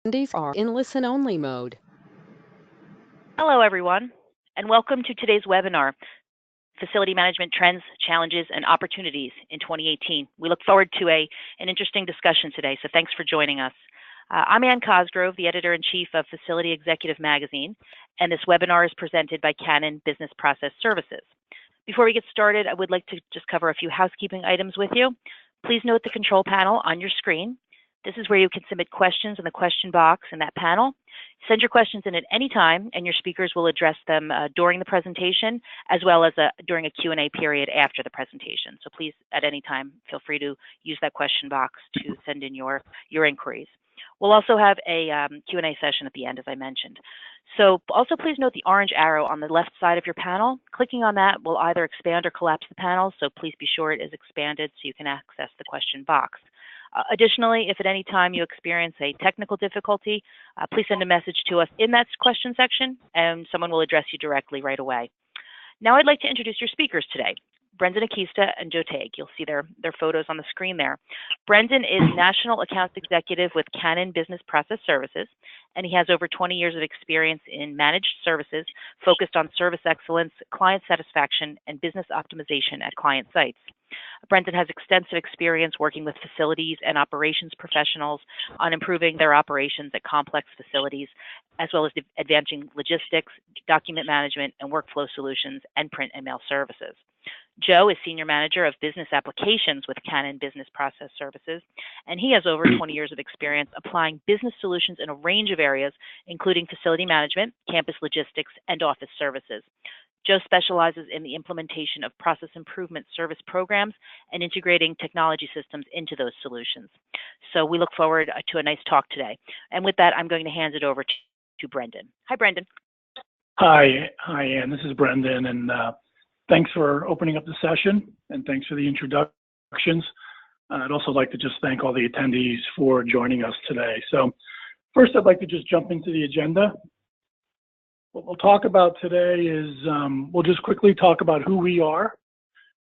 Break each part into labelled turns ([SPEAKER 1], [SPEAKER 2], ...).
[SPEAKER 1] Attendees are in listen-only mode.
[SPEAKER 2] Hello, everyone, and welcome to today's webinar, Facility Management Trends, Challenges, and Opportunities in 2018. We look forward to an interesting discussion today, so thanks for joining us. I'm Ann Cosgrove, the Editor-in-Chief of Facility Executive Magazine, and this webinar is presented by Canon Business Process Services. Before we get started, I would like to just cover a few housekeeping items with you. Please note the control panel on your screen. This is where you can submit questions in the question box in that panel. Send your questions in at any time, and your speakers will address them during the presentation, as well as during a Q&A period after the presentation. So please, at any time, feel free to use that question box to send in your inquiries. We'll also have a Q&A session at the end, as I mentioned. So also please note the orange arrow on the left side of your panel. Clicking on that will either expand or collapse the panel, so please be sure it is expanded so you can access the question box. Additionally, if at any time you experience a technical difficulty, please send a message to us in that question section, and someone will address you directly right away. Now I'd like to introduce your speakers today, Brendan Akista and Joe Tague. You'll see their photos on the screen there. Brendan is National Accounts Executive with Canon Business Process Services, and he has over 20 years of experience in managed services focused on service excellence, client satisfaction, and business optimization at client sites. Brendan has extensive experience working with facilities and operations professionals on improving their operations at complex facilities, as well as advancing logistics, document management, and workflow solutions, and print and mail services. Joe is Senior Manager of Business Applications with Canon Business Process Services, and he has over 20 years of experience applying business solutions in a range of areas, including facility management, campus logistics, and office services. Joe specializes in the implementation of process improvement service programs and integrating technology systems into those solutions. So we look forward to a nice talk today. And with that, I'm going to hand it over to Brendan. Hi, Brendan.
[SPEAKER 3] Hi, Ann. This is Brendan, and thanks for opening up the session, and thanks for the introductions. I'd also like to just thank all the attendees for joining us today. So first, I'd like to just jump into the agenda. What we'll talk about today is we'll just quickly talk about who we are.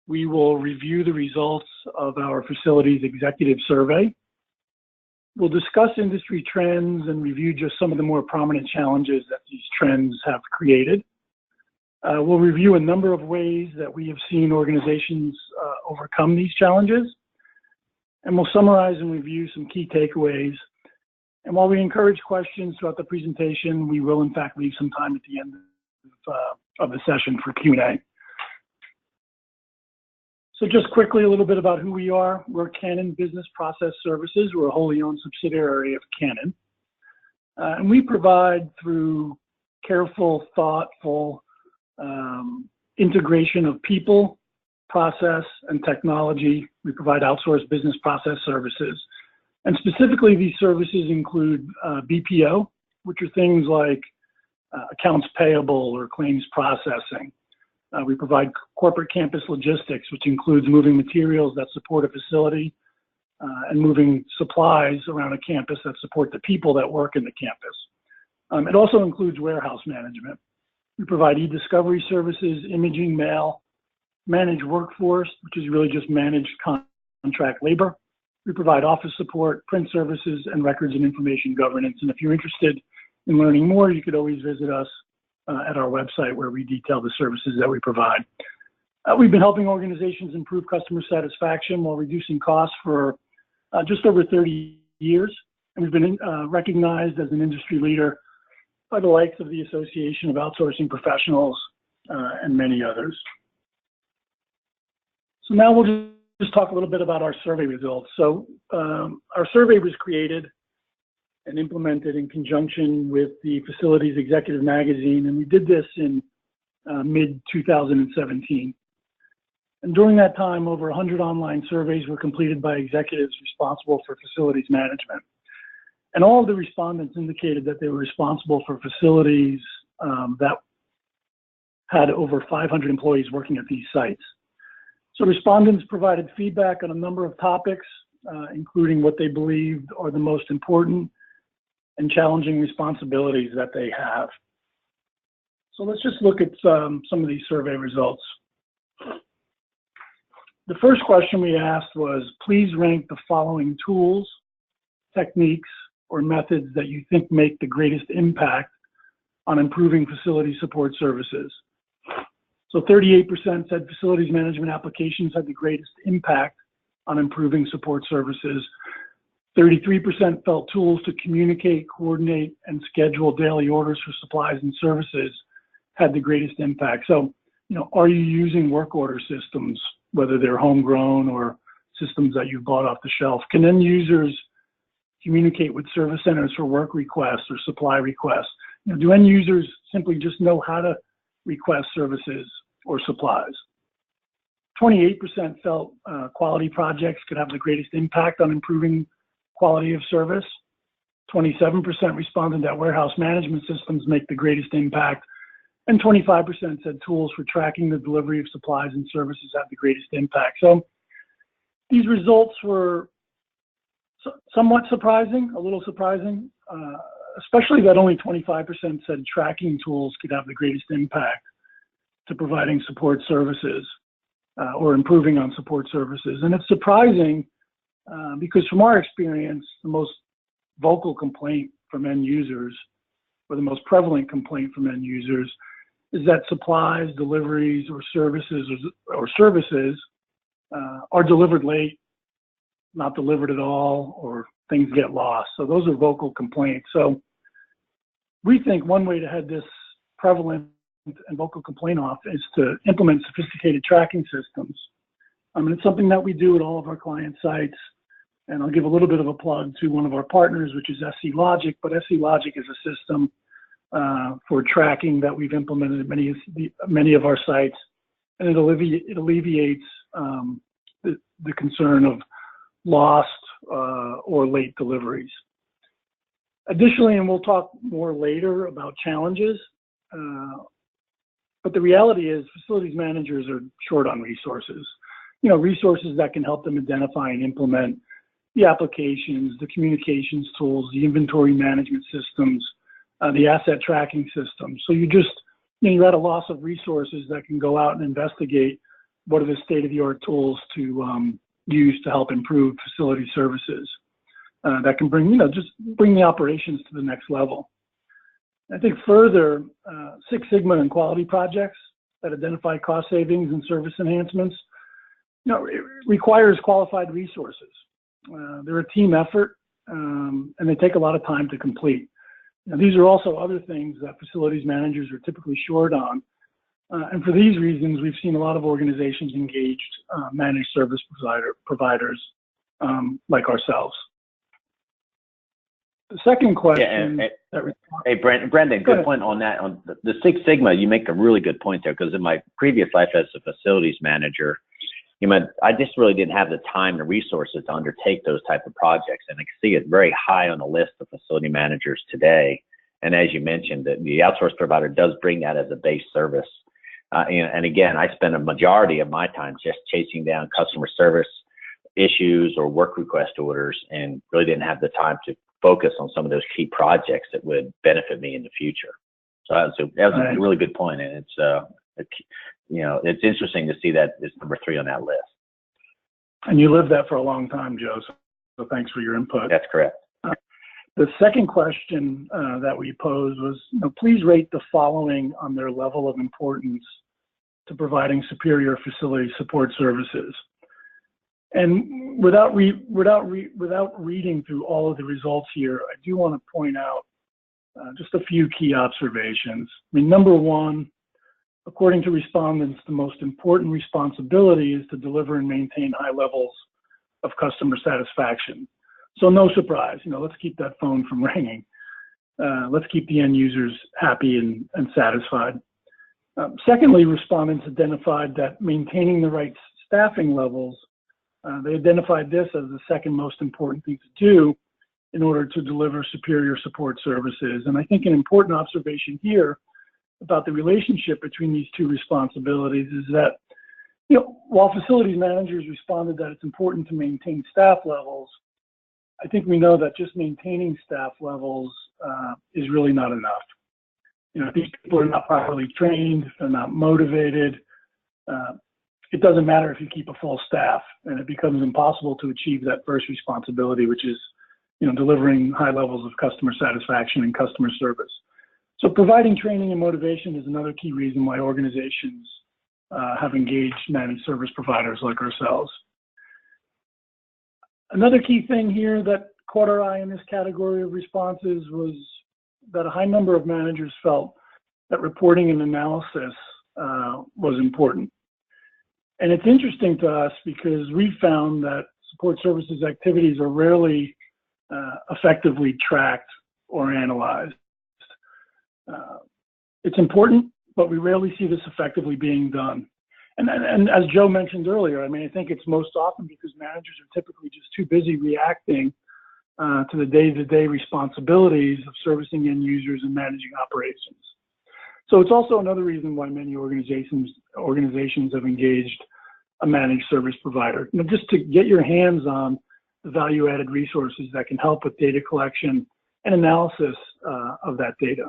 [SPEAKER 3] We will review the results of our facilities executive survey. We'll discuss industry trends and review just some of the more prominent challenges that these trends have created. We'll review a number of ways that we have seen organizations overcome these challenges. And we'll summarize and review some key takeaways. And while we encourage questions throughout the presentation, we will in fact leave some time at the end of the session for Q&A. So just quickly, a little bit about who we are. We're Canon Business Process Services. We're a wholly owned subsidiary of Canon. And we provide, through careful, thoughtful integration of people, process, and technology, we provide outsourced business process services. And specifically, these services include BPO, which are things like accounts payable or claims processing. We provide corporate campus logistics, which includes moving materials that support a facility and moving supplies around a campus that support the people that work in the campus. It also includes warehouse management. We provide e-discovery services, imaging, mail, managed workforce, which is really just managed contract labor. We provide office support, print services, and records and information governance. And if you're interested in learning more, you could always visit us at our website where we detail the services that we provide. We've been helping organizations improve customer satisfaction while reducing costs for just over 30 years. And we've been recognized as an industry leader by the likes of the Association of Outsourcing Professionals and many others. So now we'll just talk a little bit about our survey results. So our survey was created and implemented in conjunction with the Facilities Executive Magazine, and we did this in mid-2017. And during that time, over 100 online surveys were completed by executives responsible for facilities management. And all of the respondents indicated that they were responsible for facilities that had over 500 employees working at these sites. So respondents provided feedback on a number of topics, including what they believed are the most important and challenging responsibilities that they have. So let's just look at some of these survey results. The first question we asked was, please rank the following tools, techniques, or methods that you think make the greatest impact on improving facility support services. So 38% said facilities management applications had the greatest impact on improving support services. 33% felt tools to communicate, coordinate, and schedule daily orders for supplies and services had the greatest impact. So, are you using work order systems, whether they're homegrown or systems that you've bought off the shelf? Can end users communicate with service centers for work requests or supply requests? Do end users simply just know how to request services or supplies? 28% felt quality projects could have the greatest impact on improving quality of service. 27% responded that warehouse management systems make the greatest impact. And 25% said tools for tracking the delivery of supplies and services have the greatest impact. So these results were somewhat surprising, a little surprising, especially that only 25% said tracking tools could have the greatest impact to providing support services or improving on support services. And it's surprising because from our experience, the most vocal complaint from end users, or the most prevalent complaint from end users, is that supplies, deliveries, or services are delivered late, not delivered at all, or things get lost. So those are vocal complaints. So we think one way to head this prevalent and vocal complaint off is to implement sophisticated tracking systems. It's something that we do at all of our client sites. And I'll give a little bit of a plug to one of our partners, which is SC Logic. But SC Logic is a system for tracking that we've implemented at many of our sites, and it alleviates the concern of lost or late deliveries. Additionally, and we'll talk more later about challenges, but the reality is facilities managers are short on resources. Resources that can help them identify and implement the applications, the communications tools, the inventory management systems, the asset tracking system. So you're at a loss of resources that can go out and investigate what are the state-of-the-art tools to use to help improve facility services that can bring the operations to the next level. I think further, Six Sigma and quality projects that identify cost savings and service enhancements, it requires qualified resources. They're a team effort, and they take a lot of time to complete. These are also other things that facilities managers are typically short on. And for these reasons, we've seen a lot of organizations engaged managed service providers like ourselves. The second question.
[SPEAKER 4] Hey, Brendan, good point on that. On the Six Sigma, you make a really good point there, because in my previous life as a facilities manager, I just really didn't have the time and resources to undertake those type of projects. And I can see it very high on the list of facility managers today. And as you mentioned, the outsource provider does bring that as a base service. And again, I spend a majority of my time just chasing down customer service issues or work request orders, and really didn't have the time to focus on some of those key projects that would benefit me in the future. So that was a really good point. And it's interesting to see that it's number 3 on that list.
[SPEAKER 3] And you lived that for a long time, Joe. So thanks for your input.
[SPEAKER 4] That's correct.
[SPEAKER 3] The second question that we posed was, please rate the following on their level of importance to providing superior facility support services. And without reading through all of the results here, I do want to point out just a few key observations. Number one, according to respondents, the most important responsibility is to deliver and maintain high levels of customer satisfaction. So no surprise, let's keep that phone from ringing. Let's keep the end users happy and satisfied. Secondly, respondents identified that maintaining the right staffing levels, they identified this as the second most important thing to do in order to deliver superior support services. And I think an important observation here about the relationship between these two responsibilities is that, while facilities managers responded that it's important to maintain staff levels, I think we know that just maintaining staff levels is really not enough. If these people are not properly trained, if they're not motivated, it doesn't matter if you keep a full staff, and it becomes impossible to achieve that first responsibility, which is, delivering high levels of customer satisfaction and customer service. So providing training and motivation is another key reason why organizations have engaged managed service providers like ourselves. Another key thing here that caught our eye in this category of responses was that a high number of managers felt that reporting and analysis was important. And it's interesting to us because we found that support services activities are rarely effectively tracked or analyzed. It's important, but we rarely see this effectively being done. And as Joe mentioned earlier, I mean, I think it's most often because managers are typically just too busy reacting to the day-to-day responsibilities of servicing end users and managing operations. So it's also another reason why many organizations have engaged a managed service provider, just to get your hands on the value-added resources that can help with data collection and analysis of that data.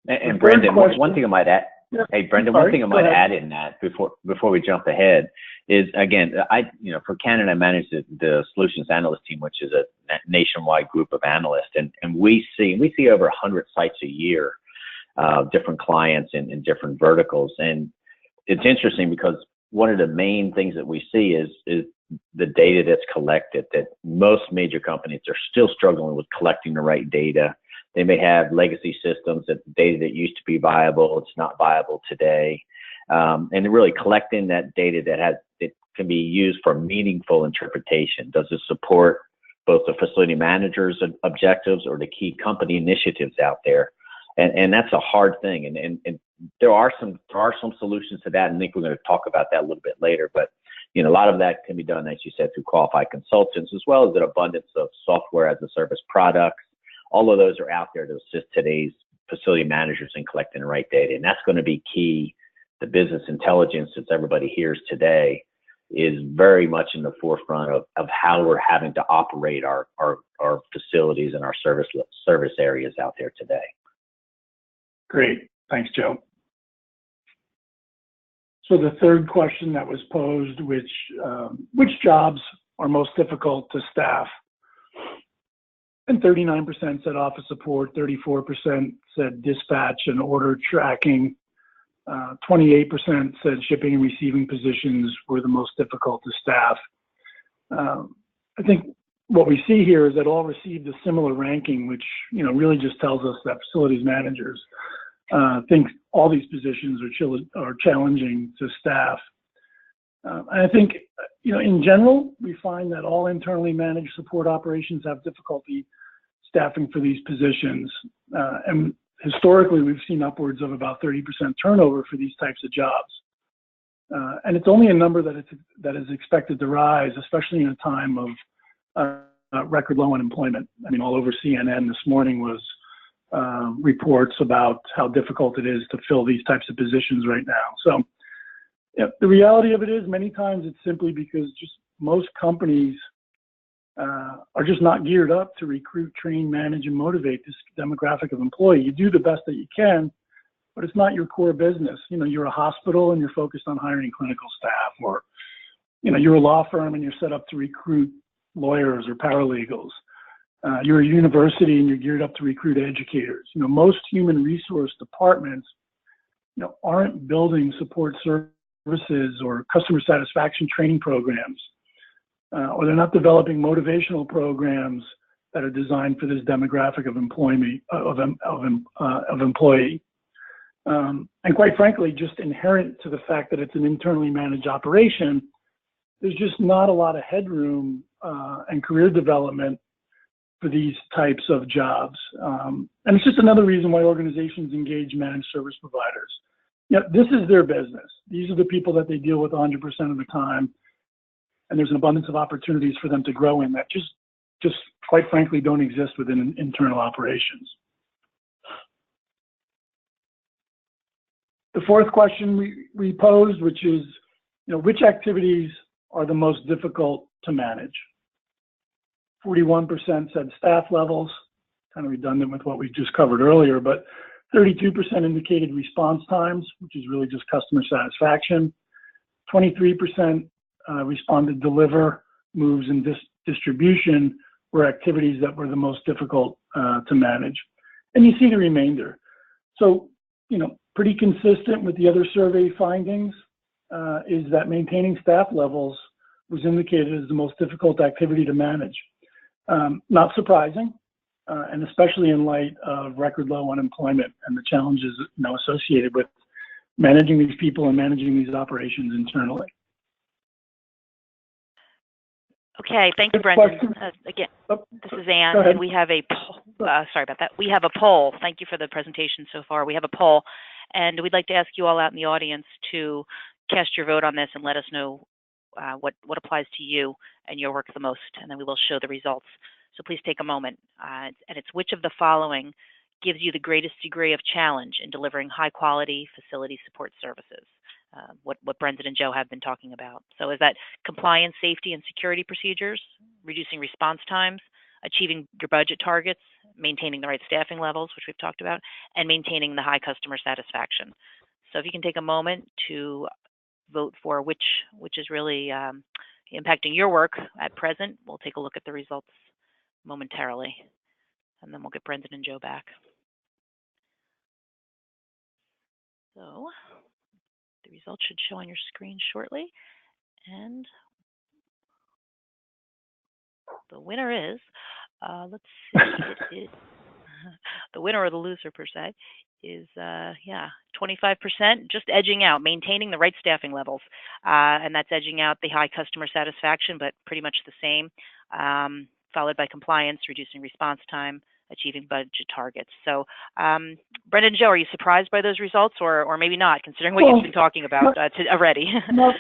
[SPEAKER 4] And Brendan, one thing I might add.
[SPEAKER 3] Yeah.
[SPEAKER 4] Hey, Brendan, one thing I might add in that before we jump ahead is, again, for Canon, I manage the solutions analyst team, which is a nationwide group of analysts, and we see over 100 sites a year, different clients in different verticals, and it's interesting because one of the main things that we see is the data that's collected. That most major companies are still struggling with collecting the right data. They may have legacy systems that data that used to be viable, it's not viable today. And really collecting that data that can be used for meaningful interpretation. Does it support both the facility manager's objectives or the key company initiatives out there? And that's a hard thing. And there are some solutions to that, and I think we're going to talk about that a little bit later. But a lot of that can be done, as you said, through qualified consultants, as well as an abundance of software as a service products. All of those are out there to assist today's facility managers in collecting the right data. And that's going to be key. The business intelligence that everybody hears today is very much in the forefront of how we're having to operate our facilities and our service areas out there today.
[SPEAKER 3] Great. Thanks, Joe. So the third question that was posed, which jobs are most difficult to staff? And 39% said office support, 34% said dispatch and order tracking, 28% said shipping and receiving positions were the most difficult to staff. I think what we see here is that all received a similar ranking, which really just tells us that facilities managers think all these positions are challenging to staff. And I think in general, we find that all internally managed support operations have difficulty staffing for these positions. And historically, we've seen upwards of about 30% turnover for these types of jobs. And it's only a number that is expected to rise, especially in a time of record low unemployment. I mean, all over CNN this morning was reports about how difficult it is to fill these types of positions right now. So the reality of it is many times it's simply because just most companies are just not geared up to recruit, train, manage, and motivate this demographic of employee. You do the best that you can, but it's not your core business. You're a hospital and you're focused on hiring clinical staff, or you're a law firm and you're set up to recruit lawyers or paralegals. You're a university and you're geared up to recruit educators. Most human resource departments aren't building support services or customer satisfaction training programs, or they're not developing motivational programs that are designed for this demographic of employee. And quite frankly, just inherent to the fact that it's an internally managed operation, there's just not a lot of headroom and career development for these types of jobs. And it's just another reason why organizations engage managed service providers. This is their business. These are the people that they deal with 100% of the time. And there's an abundance of opportunities for them to grow in that just quite frankly don't exist within internal operations. The fourth question we posed, which is, which activities are the most difficult to manage? 41% said staff levels, kind of redundant with what we just covered earlier, but 32% indicated response times, which is really just customer satisfaction. 23% responded deliver moves and distribution were activities that were the most difficult to manage. And you see the remainder. So, pretty consistent with the other survey findings is that maintaining staff levels was indicated as the most difficult activity to manage. Not surprising, and especially in light of record low unemployment and the challenges associated with managing these people and managing these operations internally.
[SPEAKER 2] Okay, thank you, Brendan. Again, this is Ann, and we have a poll. Sorry about that. We have a poll. Thank you for the presentation so far. We have a poll, and we'd like to ask you all out in the audience to cast your vote on this and let us know what applies to you and your work the most, and then we will show the results. So please take a moment. And it's which of the following gives you the greatest degree of challenge in delivering high-quality facility support services? What Brendan and Joe have been talking about. So is that compliance, safety, and security procedures, reducing response times, achieving your budget targets, maintaining the right staffing levels, which we've talked about, and maintaining the high customer satisfaction? So if you can take a moment to vote for which is really impacting your work at present, we'll take a look at the results momentarily, and then we'll get Brendan and Joe back. So the results should show on your screen shortly. And the winner is, let's see, it is, the winner or the loser per se is, 25%, just edging out, maintaining the right staffing levels. And that's edging out the high customer satisfaction, but pretty much the same, followed by compliance, reducing response time, achieving budget targets. So, Brendan and Joe, are you surprised by those results, or maybe not, considering what you've been talking about already?
[SPEAKER 3] No.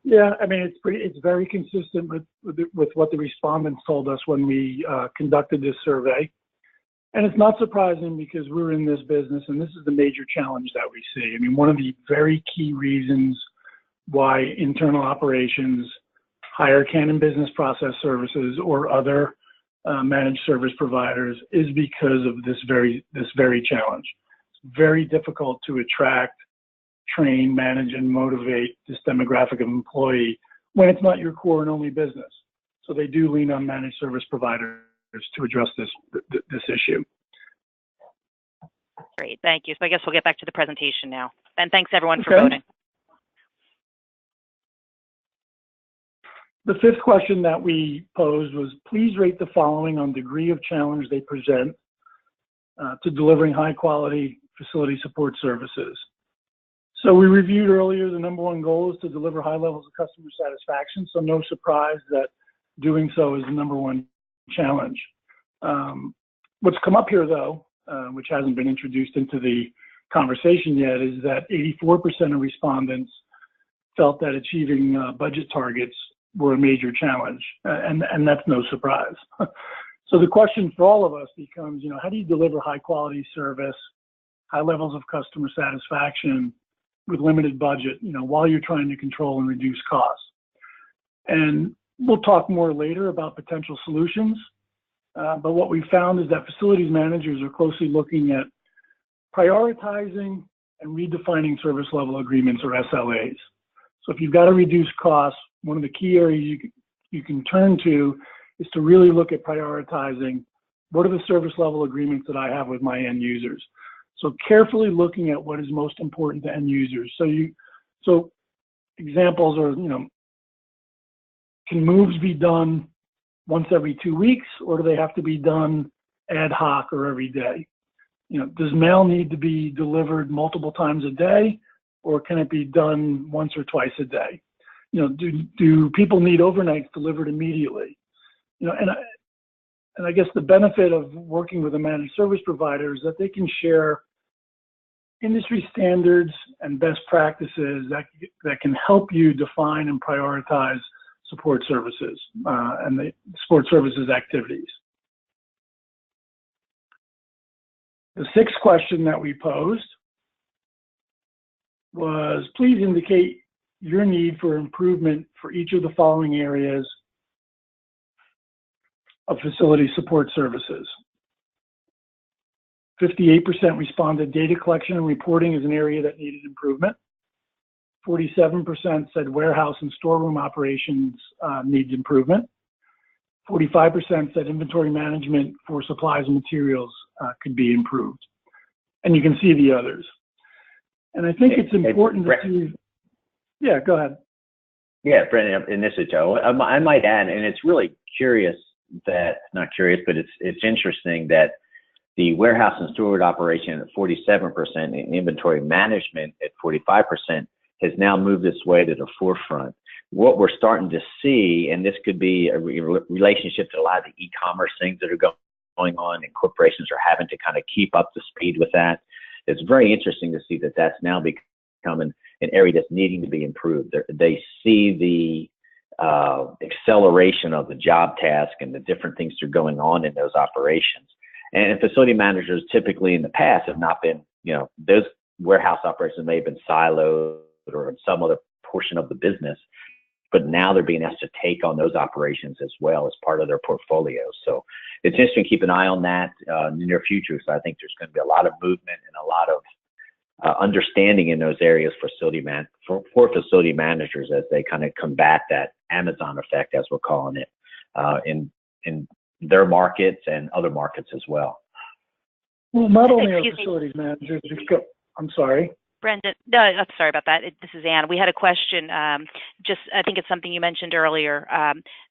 [SPEAKER 3] Yeah, I mean, it's very consistent with what the respondents told us when we conducted this survey. And it's not surprising because we're in this business, and this is the major challenge that we see. I mean, one of the very key reasons why internal operations hire Canon Business Process Services or other managed service providers is because of this very challenge. It's very difficult to attract, train, manage, and motivate this demographic of employee when it's not your core and only business. So they do lean on managed service providers to address this issue.
[SPEAKER 2] Great, thank you. So I guess we'll get back to the presentation now. And thanks everyone for voting.
[SPEAKER 3] The fifth question that we posed was, please rate the following on degree of challenge they present to delivering high quality facility support services. So we reviewed earlier, the number one goal is to deliver high levels of customer satisfaction. So no surprise that doing so is the number one challenge. What's come up here though, which hasn't been introduced into the conversation yet, is that 84% of respondents felt that achieving budget targets were a major challenge, and that's no surprise. So the question for all of us becomes, how do you deliver high quality service, high levels of customer satisfaction with limited budget, while you're trying to control and reduce costs? And we'll talk more later about potential solutions, but what we found is that facilities managers are closely looking at prioritizing and redefining service level agreements, or SLAs. So if you've got to reduce costs, one of the key areas you can turn to is to really look at prioritizing what are the service level agreements that I have with my end users. So carefully looking at what is most important to end users. So examples are, can moves be done once every 2 weeks, or do they have to be done ad hoc or every day? Does mail need to be delivered multiple times a day, or can it be done once or twice a day? Do people need overnights delivered immediately? And I guess the benefit of working with a managed service provider is that they can share industry standards and best practices that can help you define and prioritize support services and the support services activities. The sixth question that we posed was, please indicate your need for improvement for each of the following areas of facility support services. 58% responded data collection and reporting is an area that needed improvement. 47% said warehouse and storeroom operations needs improvement. 45% said inventory management for supplies and materials could be improved. And you can see the others. And I think it's important to see. Yeah, go ahead.
[SPEAKER 4] Yeah, Brendan, and this is Joe. I might add, and it's really curious that, not curious, but it's interesting that the warehouse and storage operation at 47% and inventory management at 45% has now moved its way to the forefront. What we're starting to see, and this could be a relationship to a lot of the e-commerce things that are going on, and corporations are having to kind of keep up to speed with that. It's very interesting to see that that's now becoming an area that's needing to be improved. They see the acceleration of the job task and the different things that are going on in those operations. And facility managers typically in the past have not been, those warehouse operations may have been siloed or in some other portion of the business, but now they're being asked to take on those operations as well as part of their portfolio. So it's interesting to keep an eye on that in the near future. So I think there's going to be a lot of movement and a lot of understanding in those areas for facility managers as they kind of combat that Amazon effect, as we're calling it, in their markets and other markets as well.
[SPEAKER 3] Well, not only are facilities managers, I'm sorry.
[SPEAKER 2] Brendan, no, I'm sorry about that. This is Ann. We had a question. I think it's something you mentioned earlier.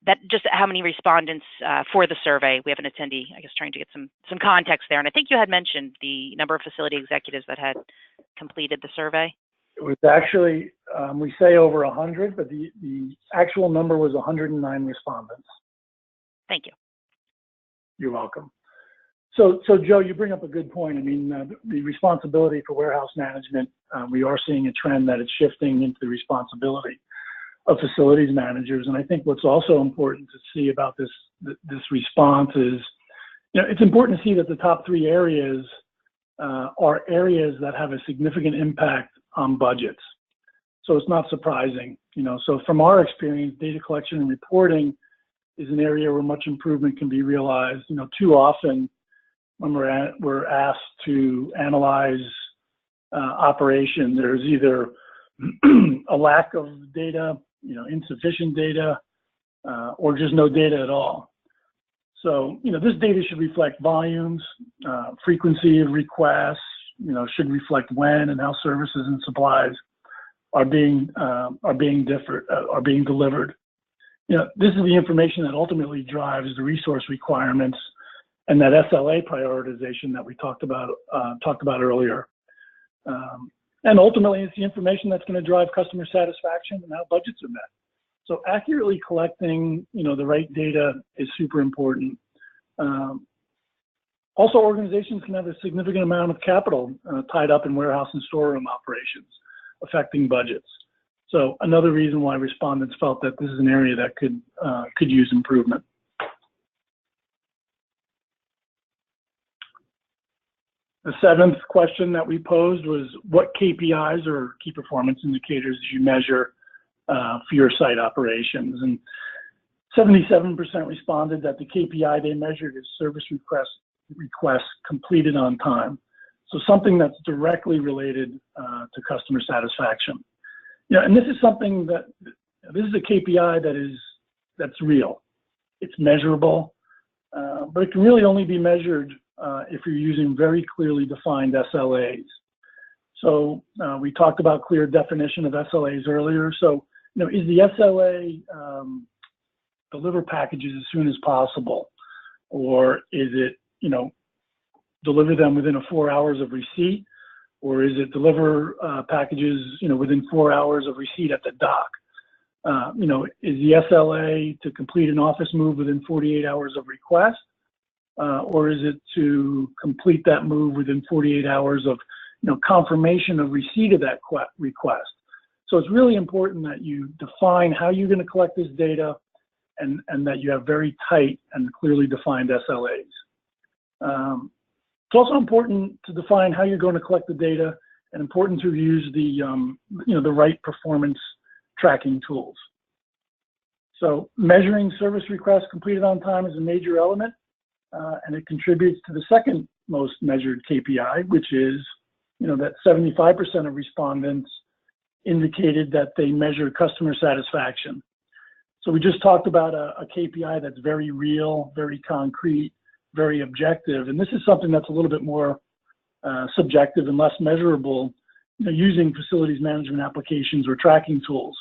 [SPEAKER 2] That just how many respondents for the survey? We have an attendee, I guess, trying to get some context there. And I think you had mentioned the number of facility executives that had completed the survey.
[SPEAKER 3] It was actually, we say over 100, but the actual number was 109 respondents.
[SPEAKER 2] Thank you.
[SPEAKER 3] You're welcome. So Joe, you bring up a good point. I mean, the responsibility for warehouse management, we are seeing a trend that it's shifting into the responsibility of facilities managers. And I think what's also important to see about this response is, it's important to see that the top 3 areas are areas that have a significant impact on budgets. So it's not surprising, so from our experience, data collection and reporting is an area where much improvement can be realized. Too often, when we're asked to analyze operation, there's either a lack of data, insufficient data, or just no data at all. So, this data should reflect volumes, frequency of requests, should reflect when and how services and supplies are being delivered. This is the information that ultimately drives the resource requirements and that SLA prioritization that we talked about earlier. And ultimately, it's the information that's going to drive customer satisfaction and how budgets are met. So accurately collecting, the right data is super important. Also, organizations can have a significant amount of capital tied up in warehouse and storeroom operations, affecting budgets. So another reason why respondents felt that this is an area that could use improvement. The 7th question that we posed was, what KPIs or key performance indicators do you measure for your site operations? And 77% responded that the KPI they measured is service requests completed on time. So something that's directly related to customer satisfaction. And this is something this is a KPI that's real. It's measurable, but it can really only be measured if you're using very clearly defined SLAs. So we talked about clear definition of SLAs earlier. So, is the SLA deliver packages as soon as possible? Or is it, deliver them within 4 hours of receipt? Or is it deliver packages, within 4 hours of receipt at the dock? Is the SLA to complete an office move within 48 hours of request? Or is it to complete that move within 48 hours of, confirmation of receipt of that request? So it's really important that you define how you're going to collect this data and that you have very tight and clearly defined SLAs. It's also important to define how you're going to collect the data and important to use the right performance tracking tools. So measuring service requests completed on time is a major element, and it contributes to the second most measured KPI, which is, that 75% of respondents indicated that they measure customer satisfaction. So we just talked about a KPI that's very real, very concrete, very objective, and this is something that's a little bit more subjective and less measurable, using facilities management applications or tracking tools.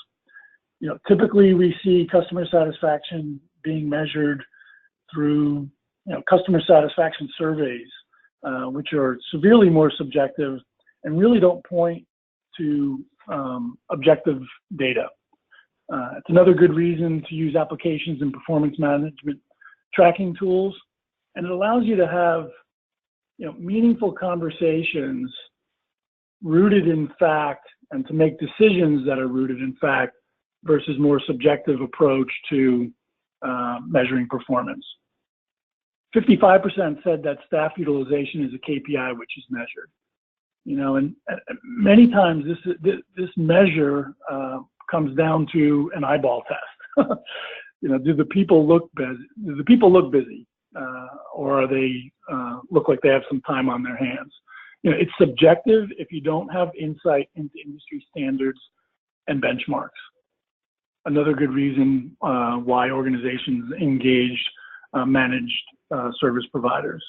[SPEAKER 3] Typically we see customer satisfaction being measured through customer satisfaction surveys, which are severely more subjective and really don't point to objective data. It's another good reason to use applications and performance management tracking tools, and it allows you to have meaningful conversations rooted in fact, and to make decisions that are rooted in fact versus more subjective approach to measuring performance. 55% said that staff utilization is a KPI which is measured. And many times this measure comes down to an eyeball test. Do the people look busy? Do the people look busy, or are they look like they have some time on their hands? It's subjective if you don't have insight into industry standards and benchmarks. Another good reason why organizations engage managed service providers.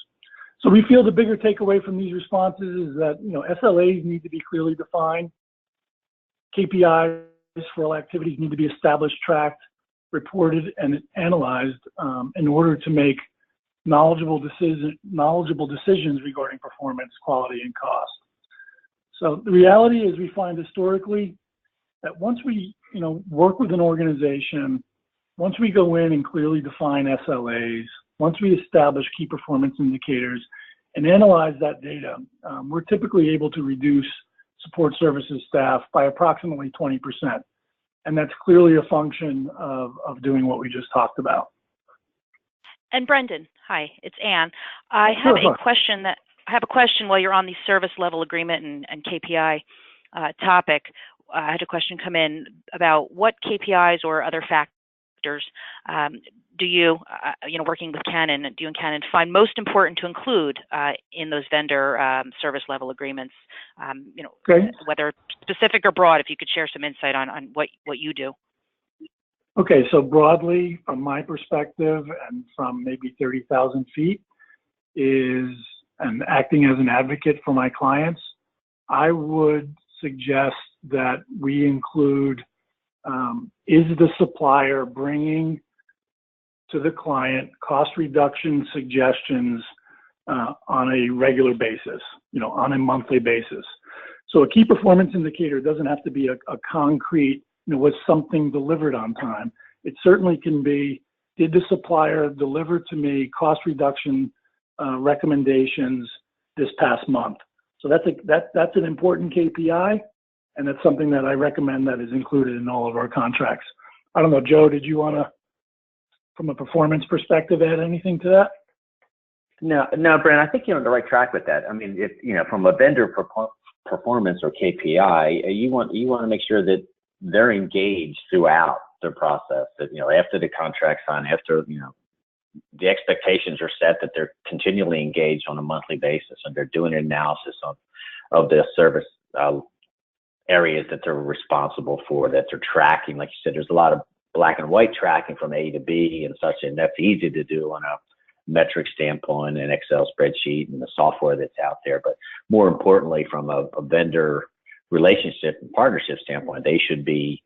[SPEAKER 3] So we feel the bigger takeaway from these responses is that SLAs need to be clearly defined. KPIs for all activities need to be established, tracked, reported, and analyzed in order to make knowledgeable decisions regarding performance, quality, and cost. So the reality is we find historically that once we work with an organization, once we go in and clearly define SLAs, once we establish key performance indicators and analyze that data, we're typically able to reduce support services staff by approximately 20%. And that's clearly a function of doing what we just talked about.
[SPEAKER 2] And Brendan, hi, it's Ann. I have a question while you're on the service level agreement and KPI topic. I had a question come in about what KPIs or other factors do you, working with Canon, do you and Canon find most important to include in those vendor service level agreements? Whether specific or broad, if you could share some insight on what you do.
[SPEAKER 3] Okay, so broadly, from my perspective and from maybe 30,000 feet, and acting as an advocate for my clients, I would suggest that we include, is the supplier bringing to the client cost reduction suggestions on a regular basis, on a monthly basis. So a key performance indicator doesn't have to be a concrete, was something delivered on time? It certainly can be, did the supplier deliver to me cost reduction recommendations this past month? So that's an important KPI, and that's something that I recommend that is included in all of our contracts. I don't know, Joe, did you want to, from a performance perspective, add anything to that?
[SPEAKER 4] No, Brent, I think you're on the right track with that. I mean, if from a vendor performance or KPI, you want to make sure that they're engaged throughout their process. That after the contract's signed, after the expectations are set, that they're continually engaged on a monthly basis, and they're doing an analysis of the service areas that they're responsible for, that they're tracking. Like you said, there's a lot of black and white tracking from A to B and such, and that's easy to do on a metric standpoint, an Excel spreadsheet, and the software that's out there. But more importantly, from a vendor relationship and partnership standpoint, they should be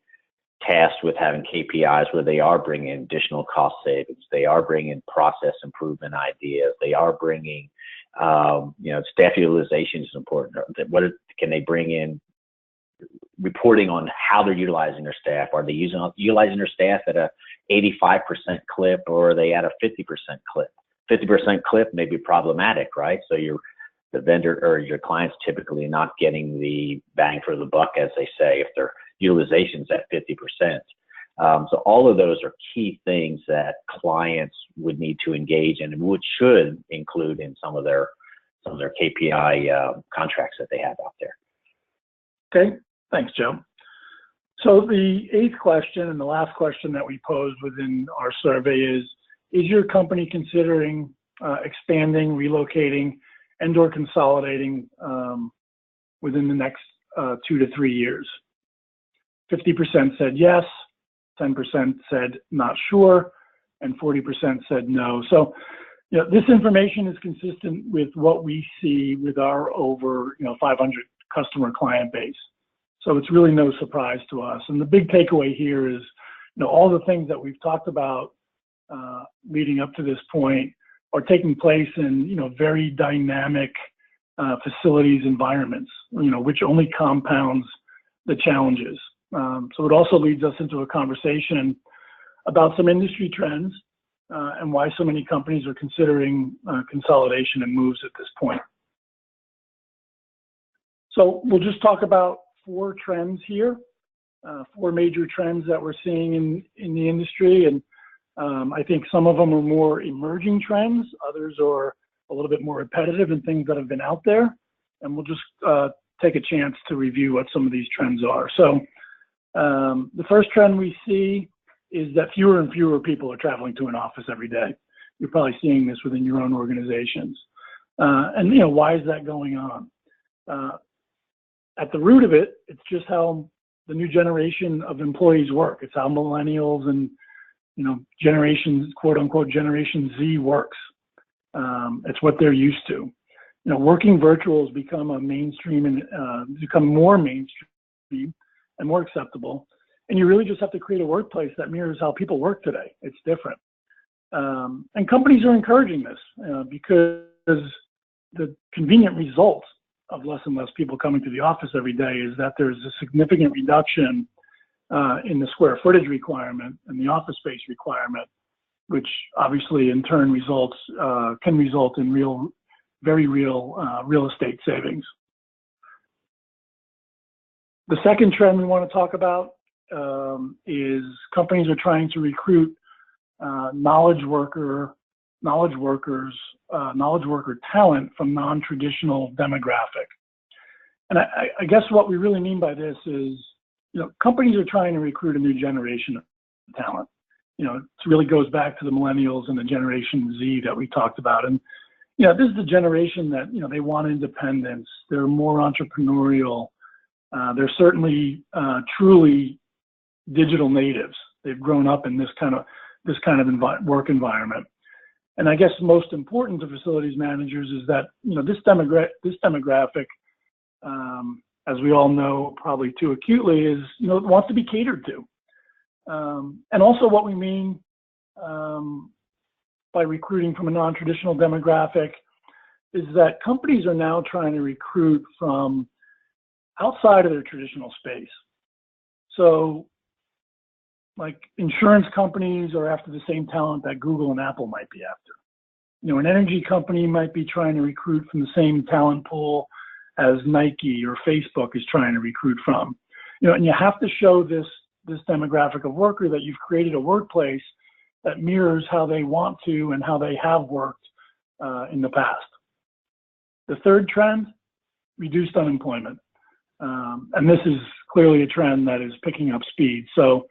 [SPEAKER 4] tasked with having KPIs where they are bringing additional cost savings, they are bringing process improvement ideas, they are bringing, staff utilization is important. Can they bring in reporting on how they're utilizing their staff? Are they utilizing their staff at a 85% clip, or are they at a 50% clip? 50% clip may be problematic, right? So the vendor or your client's typically not getting the bang for the buck, as they say, if their utilization's at 50%. So all of those are key things that clients would need to engage in, and should include in some of their KPI contracts that they have out there.
[SPEAKER 3] Okay, thanks, Joe. So the eighth question and the last question that we posed within our survey is your company considering expanding, relocating, and/or consolidating within the next 2 to 3 years? 50% said yes, 10% said not sure, and 40% said no. So, this information is consistent with what we see with our over 500 customer client base. So it's really no surprise to us. And the big takeaway here is, all the things that we've talked about leading up to this point are taking place in very dynamic facilities environments, which only compounds the challenges. So it also leads us into a conversation about some industry trends and why so many companies are considering consolidation and moves at this point. So we'll just talk about 4 trends here, 4 major trends that we're seeing in the industry. And I think some of them are more emerging trends, others are a little bit more repetitive and things that have been out there. And we'll just take a chance to review what some of these trends are. So the first trend we see is that fewer and fewer people are traveling to an office every day. You're probably seeing this within your own organizations. And why is that going on? At the root of it, it's just how the new generation of employees work. It's how millennials and generations, quote unquote, Generation Z works. It's what they're used to. Working virtual has become a mainstream and become more mainstream and more acceptable. And you really just have to create a workplace that mirrors how people work today. It's different. And companies are encouraging this because the convenient result of less and less people coming to the office every day is that there's a significant reduction in the square footage requirement and the office space requirement, which obviously in turn can result in very real estate savings. The second trend we want to talk about is companies are trying to recruit knowledge worker talent from non-traditional demographic. And I guess what we really mean by this is, companies are trying to recruit a new generation of talent. It really goes back to the millennials and the Generation Z that we talked about. And, this is the generation that, they want independence. They're more entrepreneurial. They're certainly truly digital natives. They've grown up in this kind of work environment. And I guess most important to facilities managers is that, this demographic, as we all know probably too acutely, is, wants to be catered to. And also what we mean by recruiting from a non-traditional demographic is that companies are now trying to recruit from outside of their traditional space. So, like insurance companies are after the same talent that Google and Apple might be after. An energy company might be trying to recruit from the same talent pool as Nike or Facebook is trying to recruit from. And you have to show this demographic of worker that you've created a workplace that mirrors how they want to and how they have worked in the past. The third trend, reduced unemployment. And this is clearly a trend that is picking up speed. So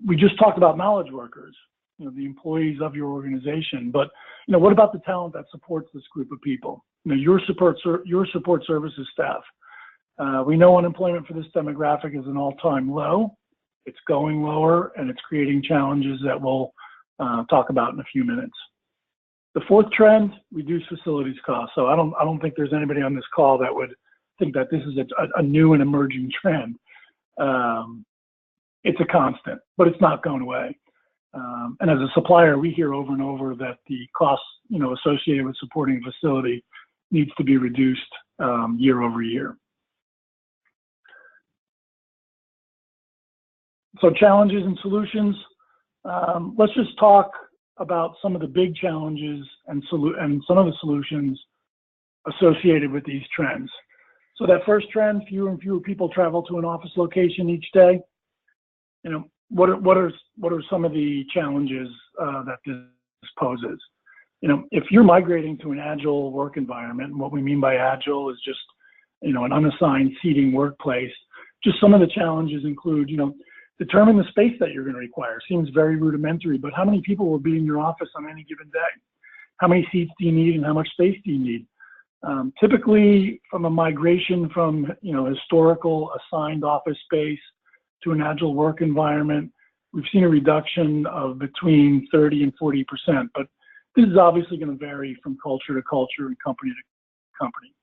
[SPEAKER 3] we just talked about knowledge workers, the employees of your organization, but what about the talent that supports this group of people? Your support services staff. We know unemployment for this demographic is an all-time low. It's going lower, and it's creating challenges that we'll talk about in a few minutes. The fourth trend, reduce facilities costs. So I don't think there's anybody on this call that would think that this is a new and emerging trend. It's a constant, but it's not going away. And as a supplier, we hear over and over that the costs, associated with supporting a facility needs to be reduced year over year. So challenges and solutions. Let's just talk about some of the big challenges and some of the solutions associated with these trends. So that first trend, fewer and fewer people travel to an office location each day. What are some of the challenges that this poses? If you're migrating to an agile work environment, and what we mean by agile is just, an unassigned seating workplace, just some of the challenges include, determine the space that you're going to require. Seems very rudimentary, but how many people will be in your office on any given day? How many seats do you need and how much space do you need? Typically, from a migration from, historical assigned office space to an agile work environment, we've seen a reduction of between 30 and 40%, but this is obviously going to vary from culture to culture and company to company.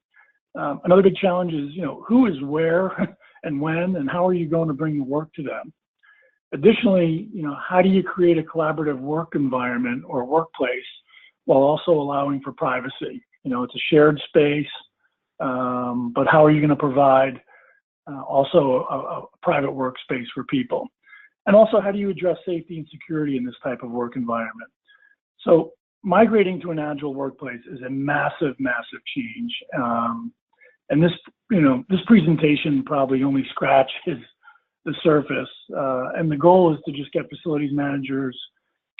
[SPEAKER 3] Another big challenge is, who is where and when, and how are you going to bring the work to them? Additionally, how do you create a collaborative work environment or workplace while also allowing for privacy? It's a shared space, but how are you going to provide also a private workspace for people? And also, how do you address safety and security in this type of work environment? So migrating to an agile workplace is a massive, massive change. And this presentation probably only scratches the surface. And the goal is to just get facilities managers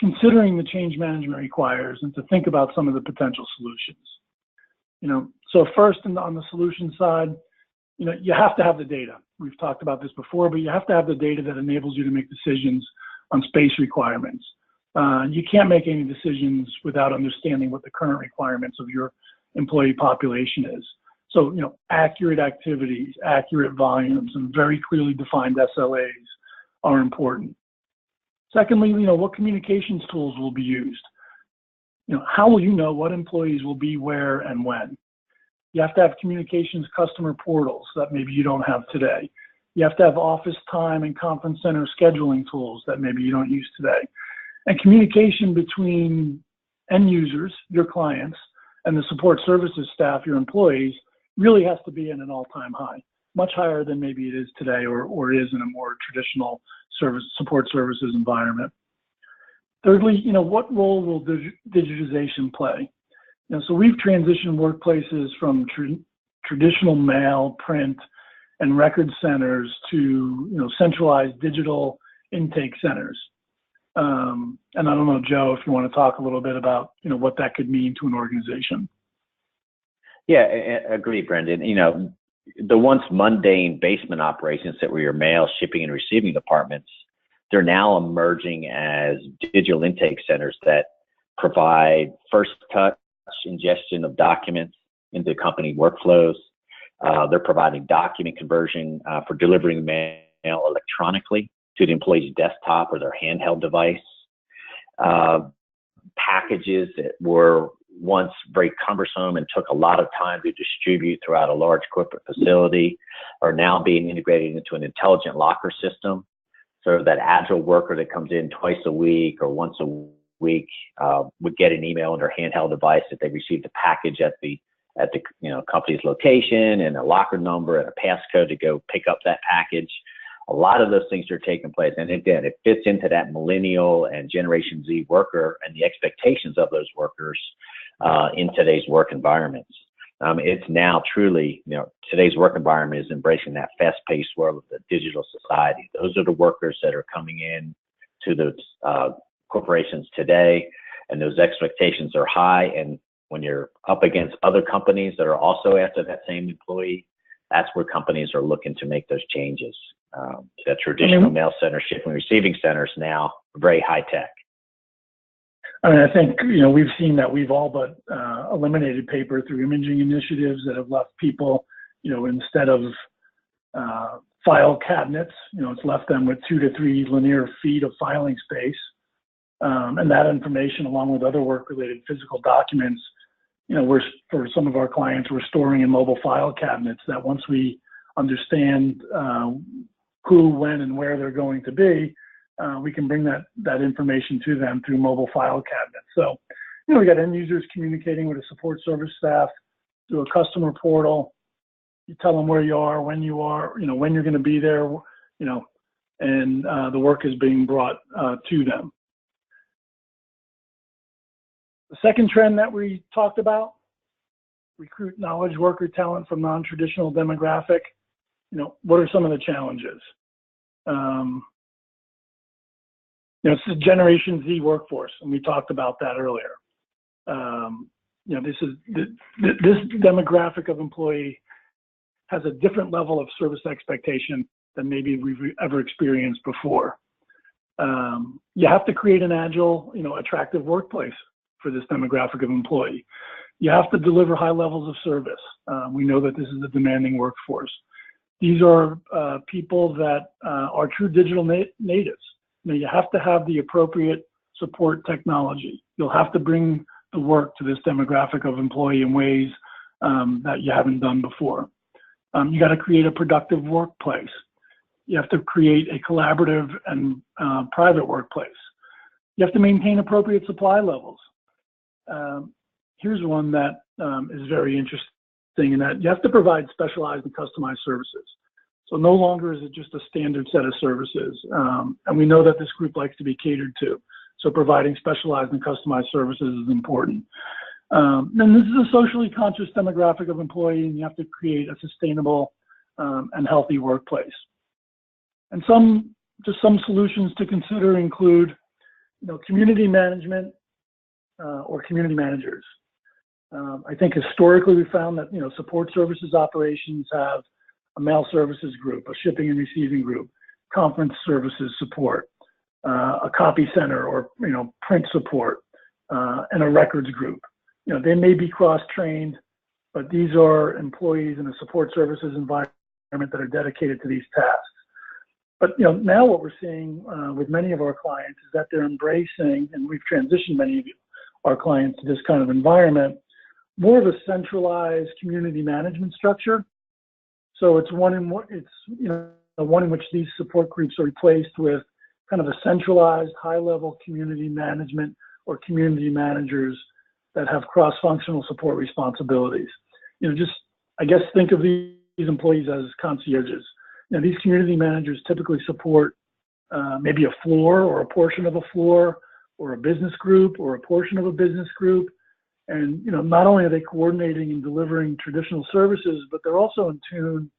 [SPEAKER 3] considering the change management requires and to think about some of the potential solutions. So first on the solution side, you have to have the data. We've talked about this before, but you have to have the data that enables you to make decisions on space requirements. You can't make any decisions without understanding what the current requirements of your employee population is. So, accurate activities, accurate volumes, and very clearly defined SLAs are important. Secondly, what communications tools will be used? How will you know what employees will be where and when? You have to have communications customer portals that maybe you don't have today. You have to have office time and conference center scheduling tools that maybe you don't use today. And communication between end users, your clients, and the support services staff, your employees, really has to be in an all-time high, much higher than maybe it is today or is in a more traditional support services environment. Thirdly, what role will digitization play? So we've transitioned workplaces from traditional mail, print, and record centers to centralized digital intake centers. And I don't know, Joe, if you want to talk a little bit about what that could mean to an organization.
[SPEAKER 4] Yeah, I agree, Brendan. The once mundane basement operations that were your mail, shipping, and receiving departments, they're now emerging as digital intake centers that provide first touch ingestion of documents into company workflows. They're providing document conversion for delivering mail electronically to the employee's desktop or their handheld device. Packages that were once very cumbersome and took a lot of time to distribute throughout a large corporate facility are now being integrated into an intelligent locker system. So that agile worker that comes in twice a week or once a week would get an email on their handheld device that they received a package at the company's location and a locker number and a passcode to go pick up that package. A lot of those things are taking place. And again, it fits into that millennial and Generation Z worker and the expectations of those workers in today's work environments. It's now truly, today's work environment is embracing that fast-paced world of the digital society. Those are the workers that are coming in to those corporations today, and those expectations are high. And when you're up against other companies that are also after that same employee, that's where companies are looking to make those changes. That traditional mail center, shipping, receiving centers now very high tech.
[SPEAKER 3] I think we've seen that we've all but eliminated paper through imaging initiatives that have left people, instead of file cabinets, it's left them with 2 to 3 linear feet of filing space, and that information, along with other work-related physical documents, for some of our clients, we're storing in mobile file cabinets that once we understand who, when, and where they're going to be, we can bring that information to them through mobile file cabinets. So, we got end users communicating with a support service staff through a customer portal. You tell them where you are, when you're going to be there, and the work is being brought to them. The second trend that we talked about, recruit knowledge worker talent from non-traditional demographic. What are some of the challenges? It's the Generation Z workforce, and we talked about that earlier. This demographic of employee has a different level of service expectation than maybe we've ever experienced before. You have to create an agile, attractive workplace for this demographic of employee. You have to deliver high levels of service. We know that this is a demanding workforce. These are people that are true digital natives. You have to have the appropriate support technology. You'll have to bring the work to this demographic of employee in ways that you haven't done before. You got to create a productive workplace. You have to create a collaborative and private workplace. You have to maintain appropriate supply levels. Here's one that is very interesting in that you have to provide specialized and customized services. So no longer is it just a standard set of services. And we know that this group likes to be catered to. So providing specialized and customized services is important. And this is a socially conscious demographic of employee, and you have to create a sustainable and healthy workplace. And some solutions to consider include, community management or community managers. I think historically we found that, support services operations have a mail services group, a shipping and receiving group, conference services support, a copy center or, print support, and a records group. They may be cross-trained, but these are employees in a support services environment that are dedicated to these tasks. But now what we're seeing with many of our clients is that they're embracing, and we've transitioned many of our clients to this kind of environment, more of a centralized community management structure. So it's one in which these support groups are replaced with kind of a centralized, high-level community management or community managers that have cross-functional support responsibilities. I guess think of these employees as concierges. These community managers typically support maybe a floor or a portion of a floor or a business group or a portion of a business group. And, not only are they coordinating and delivering traditional services, but they're also in tune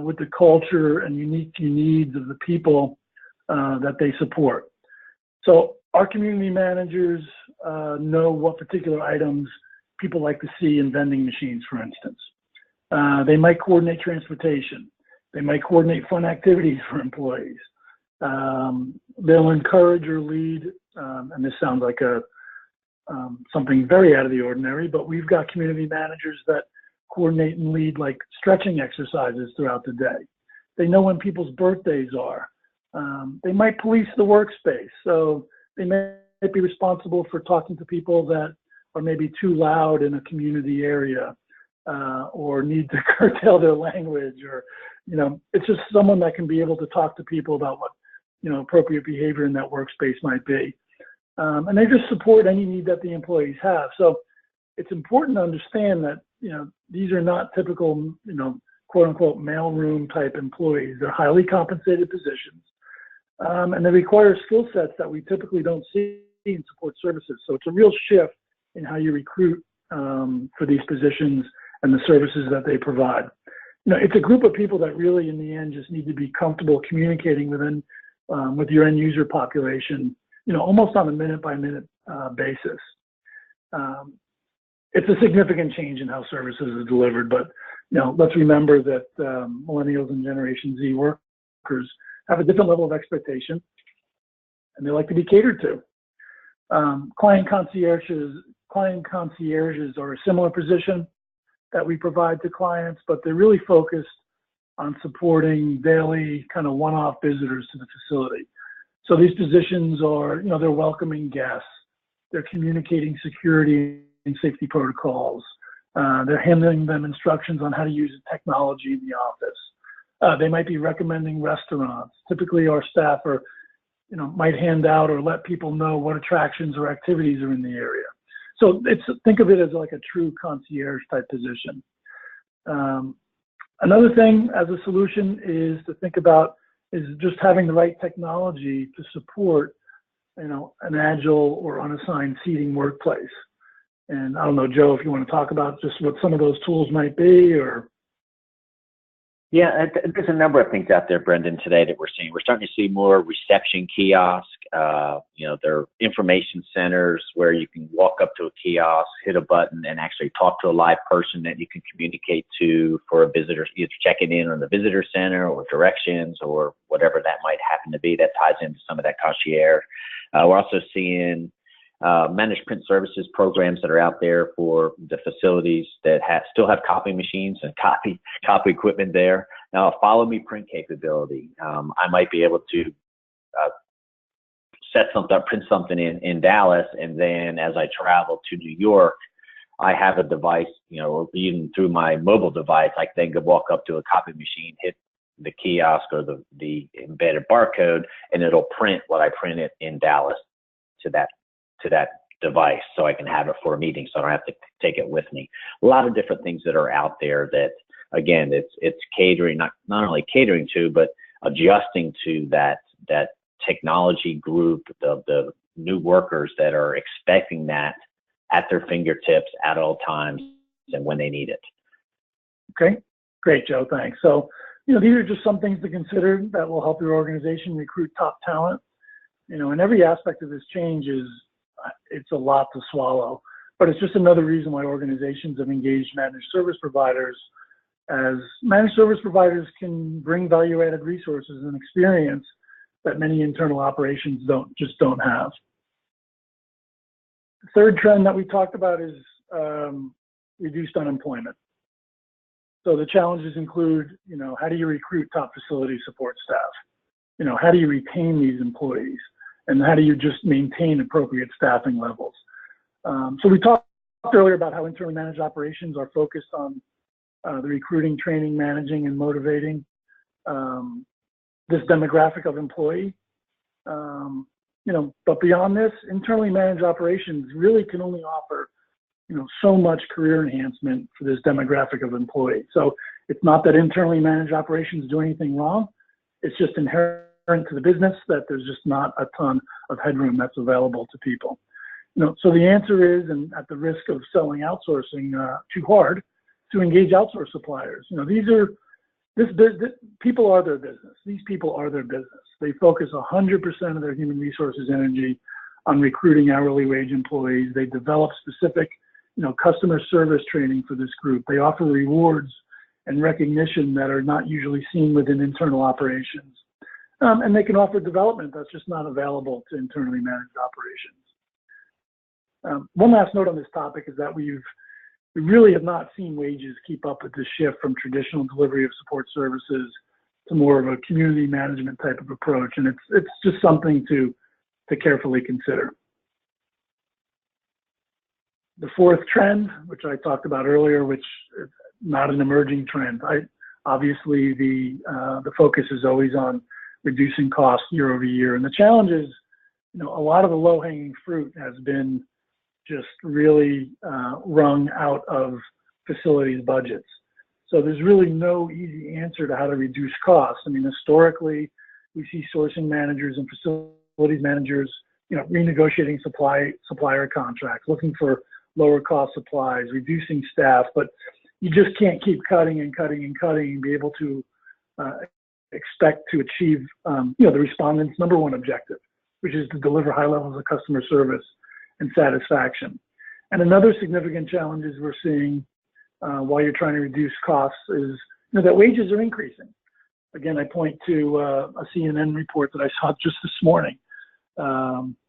[SPEAKER 3] with the culture and unique needs of the people that they support. So our community managers know what particular items people like to see in vending machines, for instance. They might coordinate transportation. They might coordinate fun activities for employees. They'll encourage or lead, and this sounds like something very out of the ordinary, but we've got community managers that coordinate and lead like stretching exercises throughout the day. They know when people's birthdays are. They might police the workspace. So they may be responsible for talking to people that are maybe too loud in a community area or need to curtail their language, or, it's just someone that can be able to talk to people about what, appropriate behavior in that workspace might be. And they just support any need that the employees have. So it's important to understand that, these are not typical, quote unquote, mailroom type employees. They're highly compensated positions. And they require skill sets that we typically don't see in support services. So it's a real shift in how you recruit for these positions and the services that they provide. It's a group of people that really, in the end, just need to be comfortable communicating with your end user population, almost on a minute-by-minute basis. It's a significant change in how services are delivered, but let's remember that millennials and Generation Z workers have a different level of expectation, and they like to be catered to. Client concierges are a similar position that we provide to clients, but they're really focused on supporting daily kind of one-off visitors to the facility. So these positions are, they're welcoming guests, they're communicating security and safety protocols, they're handing them instructions on how to use technology in the office. They might be recommending restaurants. Typically our staff are, might hand out or let people know what attractions or activities are in the area. So think of it as like a true concierge type position. Another thing as a solution is to think about is just having the right technology to support, an agile or unassigned seating workplace. And I don't know, Joe, if you want to talk about just what some of those tools might be, or.
[SPEAKER 4] Yeah, there's a number of things out there, Brendan, today that we're seeing. We're starting to see more reception kiosk. There are information centers where you can walk up to a kiosk, hit a button, and actually talk to a live person that you can communicate to for a visitor, either checking in on the visitor center or directions or whatever that might happen to be. That ties into some of that concierge. We're also seeing managed print services programs that are out there for the facilities that still have copy machines and copy equipment there. Now, a follow me print capability. I might be able to set something up, print something in Dallas, and then as I travel to New York, I have a device, or even through my mobile device, I can then walk up to a copy machine, hit the kiosk or the embedded barcode, and it'll print what I printed in Dallas to that device, so I can have it for a meeting, so I don't have to take it with me. A lot of different things that are out there that, again, it's catering, not only catering to, but adjusting to that technology group, the new workers that are expecting that at their fingertips at all times and when they need it.
[SPEAKER 3] Okay, great, Joe, thanks. So, these are just some things to consider that will help your organization recruit top talent. And every aspect of this change it's a lot to swallow, but it's just another reason why organizations have engaged managed service providers, as managed service providers can bring value-added resources and experience that many internal operations don't have. The third trend that we talked about is reduced unemployment. So the challenges include, how do you recruit top facility support staff? How do you retain these employees? And how do you just maintain appropriate staffing levels? So we talked earlier about how internally managed operations are focused on the recruiting, training, managing, and motivating this demographic of employee. But beyond this, internally managed operations really can only offer, so much career enhancement for this demographic of employees. So it's not that internally managed operations do anything wrong. It's just inherent to the business that there's just not a ton of headroom that's available to people. So the answer is, and at the risk of selling outsourcing too hard, to engage outsource suppliers. People are their business. These people are their business. They focus 100% of their human resources energy on recruiting hourly wage employees. They develop specific, customer service training for this group. They offer rewards and recognition that are not usually seen within internal operations. And they can offer development that's just not available to internally managed operations. One last note on this topic is that we really have not seen wages keep up with the shift from traditional delivery of support services to more of a community management type of approach. And it's just something to carefully consider. The fourth trend, which I talked about earlier, which is not an emerging trend. Obviously, the focus is always on reducing costs year over year. And the challenge is, a lot of the low-hanging fruit has been just really wrung out of facilities budgets. So there's really no easy answer to how to reduce costs. I mean, historically, we see sourcing managers and facilities managers, renegotiating supplier contracts, looking for lower cost supplies, reducing staff, but you just can't keep cutting and cutting and cutting and be able to expect to achieve, the respondent's number one objective, which is to deliver high levels of customer service and satisfaction. And another significant challenge is we're seeing while you're trying to reduce costs is that wages are increasing. Again, I point to a CNN report that I saw just this morning.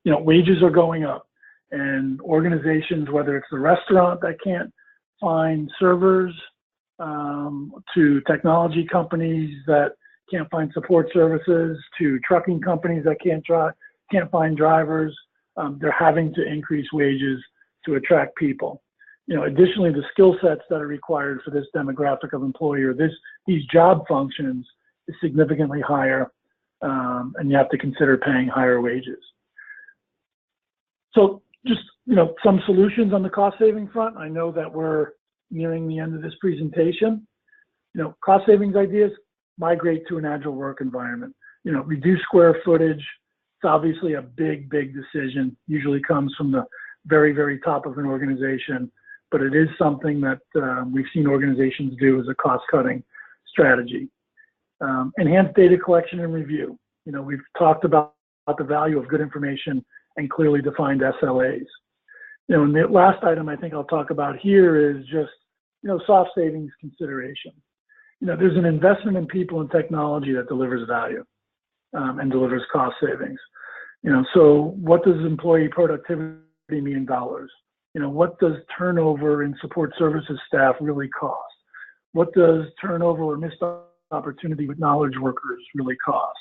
[SPEAKER 3] Wages are going up, and organizations, whether it's the restaurant that can't find servers, to technology companies that can't find support services, to trucking companies that can't find drivers, they're having to increase wages to attract people. Additionally, the skill sets that are required for this demographic of employer, these job functions is significantly higher, and you have to consider paying higher wages. So just, some solutions on the cost saving front. I know that we're nearing the end of this presentation. Cost savings ideas, migrate to an agile work environment, reduce square footage. It's obviously a big decision, usually comes from the very, very top of an organization, but it is something that we've seen organizations do as a cost-cutting strategy. Enhanced data collection and review. We've talked about the value of good information and clearly defined SLAs. And the last item I think I'll talk about here is just, soft savings consideration. There's an investment in people and technology that delivers value and delivers cost savings. So what does employee productivity mean in dollars? What does turnover in support services staff really cost? What does turnover or missed opportunity with knowledge workers really cost?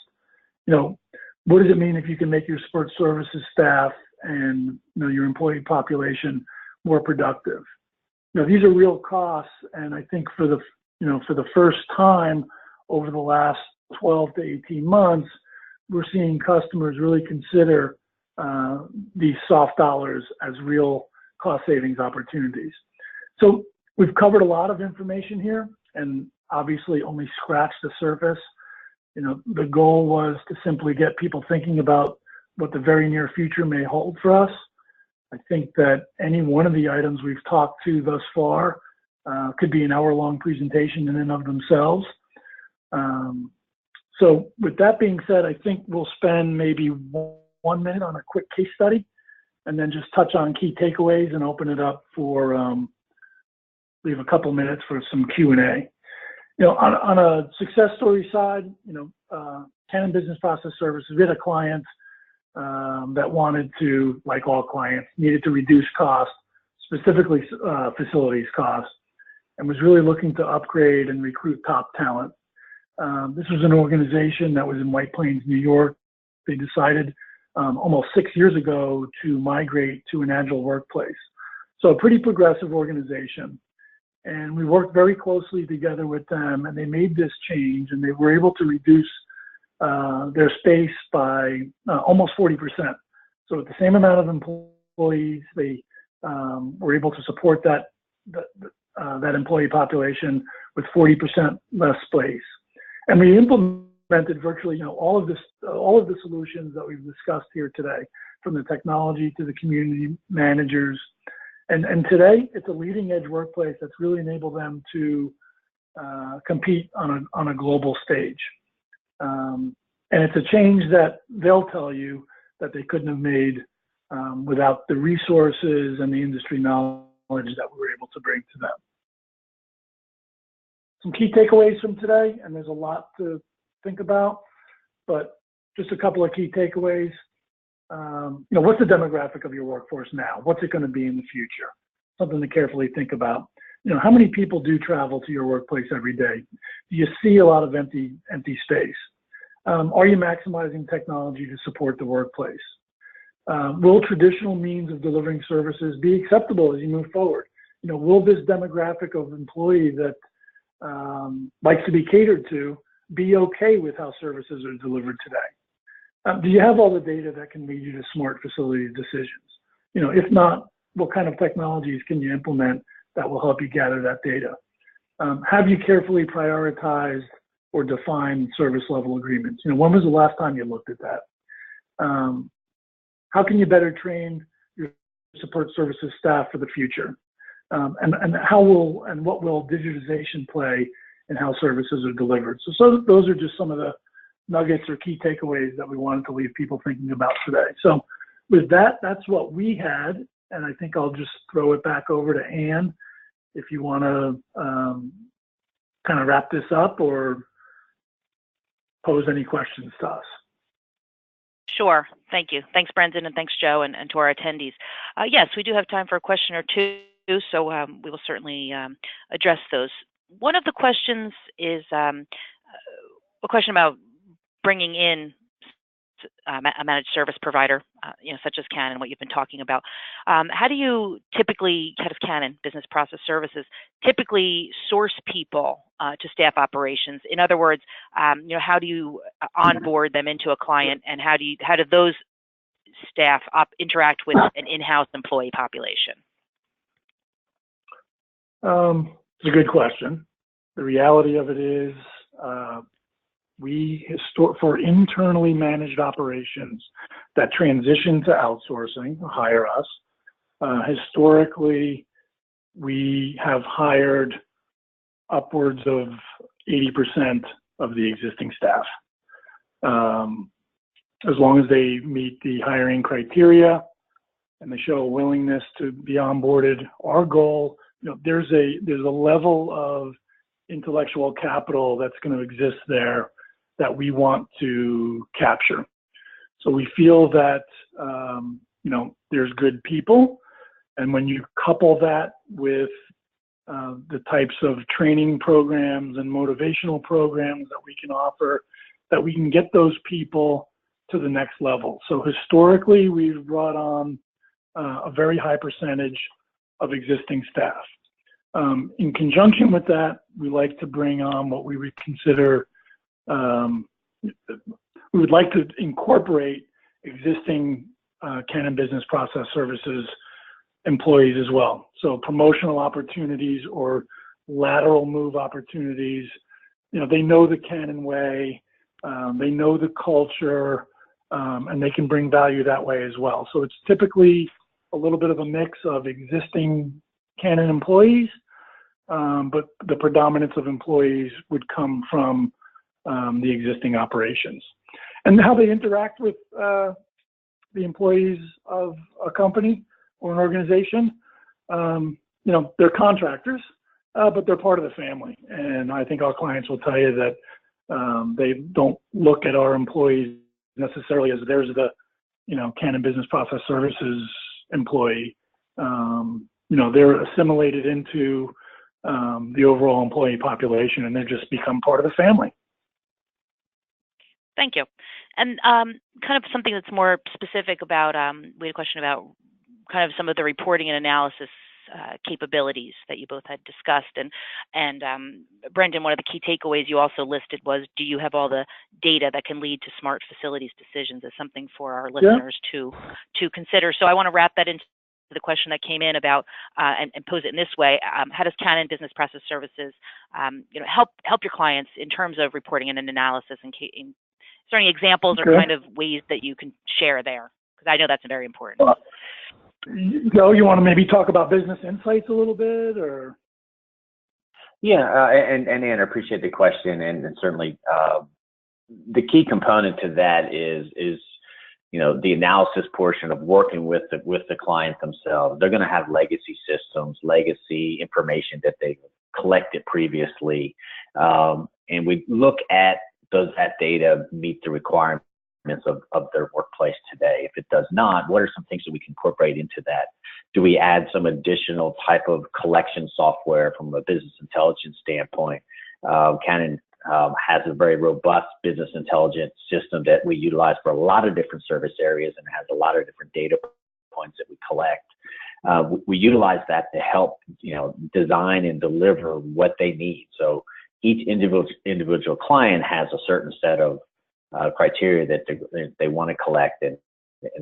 [SPEAKER 3] what does it mean if you can make your support services staff and your employee population more productive? These are real costs, and I think for the first time over the last 12 to 18 months, we're seeing customers really consider these soft dollars as real cost savings opportunities. So we've covered a lot of information here, and obviously only scratched the surface. The goal was to simply get people thinking about what the very near future may hold for us. I think that any one of the items we've talked to thus far could be an hour-long presentation in and of themselves. So with that being said, I think we'll spend maybe 1 minute on a quick case study, and then just touch on key takeaways and open it up for leave a couple minutes for some Q&A. On a success story side, Canon Business Process Services, we had a client that wanted to, like all clients, needed to reduce costs, specifically facilities costs, and was really looking to upgrade and recruit top talent. This was an organization that was in White Plains, New York. They decided almost 6 years ago to migrate to an agile workplace. So a pretty progressive organization. And we worked very closely together with them, and they made this change, and they were able to reduce their space by almost 40%. So with the same amount of employees, they were able to support that employee population with 40% less space. And we implemented virtually, all of the solutions that we've discussed here today, from the technology to the community managers. And today, it's a leading edge workplace that's really enabled them to compete on a global stage. And it's a change that they'll tell you that they couldn't have made without the resources and the industry knowledge that we were able to bring to them. Some key takeaways from today, and there's a lot to think about, but just a couple of key takeaways. What's the demographic of your workforce now? What's it going to be in the future? Something to carefully think about. How many people do travel to your workplace every day? Do you see a lot of empty space? Are you maximizing technology to support the workplace? Will traditional means of delivering services be acceptable as you move forward? Will this demographic of employee that likes to be catered to be okay with how services are delivered today? Do you have all the data that can lead you to smart facility decisions? If not, what kind of technologies can you implement that will help you gather that data? Have you carefully prioritized or defined service level agreements? When was the last time you looked at that? How can you better train your support services staff for the future? And what will digitization play in how services are delivered? So those are just some of the nuggets or key takeaways that we wanted to leave people thinking about today. So with that, that's what we had. And I think I'll just throw it back over to Ann if you want to kind of wrap this up or pose any questions to us.
[SPEAKER 2] Sure. Thank you. Thanks, Brendan, and thanks, Joe, and to our attendees. Yes, we do have time for a question or two, so we will certainly address those. One of the questions is a question about bringing in a managed service provider, such as Canon, what you've been talking about. How do you typically, how does Canon Business Process Services typically source people to staff operations? In other words, how do you onboard them into a client, and how do those staff interact with an in-house employee population?
[SPEAKER 3] It's a good question. The reality of it is, for internally managed operations that transition to outsourcing, hire us. Historically, we have hired upwards of 80% of the existing staff. As long as they meet the hiring criteria and they show a willingness to be onboarded, our goal, there's a level of intellectual capital that's going to exist there that we want to capture. So we feel that, there's good people. And when you couple that with the types of training programs and motivational programs that we can offer, that we can get those people to the next level. So historically, we've brought on a very high percentage of existing staff. In conjunction with that, we like to bring on what we would consider, we would like to incorporate existing Canon Business Process Services employees as well. So promotional opportunities or lateral move opportunities. They know the Canon way, they know the culture, and they can bring value that way as well. So it's typically a little bit of a mix of existing Canon employees, but the predominance of employees would come from the existing operations. And how they interact with the employees of a company or an organization, they're contractors, but they're part of the family. And I think our clients will tell you that they don't look at our employees necessarily as there's the, Canon Business Process Services employee. They're assimilated into the overall employee population, and they just become part of the family.
[SPEAKER 2] Thank you. And kind of something that's more specific about, we had a question about kind of some of the reporting and analysis capabilities that you both had discussed. And Brendan, one of the key takeaways you also listed was, do you have all the data that can lead to smart facilities decisions as something for our listeners to consider? So I want to wrap that into the question that came in about and pose it in this way. How does Canon Business Process Services help your clients in terms of reporting and analysis? And is there any examples or kind of ways that you can share there? Because I know that's very important.
[SPEAKER 3] Joe, you want to maybe talk about business insights a little bit, or?
[SPEAKER 4] Yeah, and Ann, I appreciate the question, and certainly the key component to that is the analysis portion of working with the client themselves. They're going to have legacy systems, legacy information that they've collected previously, and we look at, does that data meet the requirements of their workplace today? If it does not, what are some things that we can incorporate into that? Do we add some additional type of collection software from a business intelligence standpoint? Canon has a very robust business intelligence system that we utilize for a lot of different service areas and has a lot of different data points that we collect. We utilize that to help, design and deliver what they need. So each individual client has a certain set of criteria that they want to collect and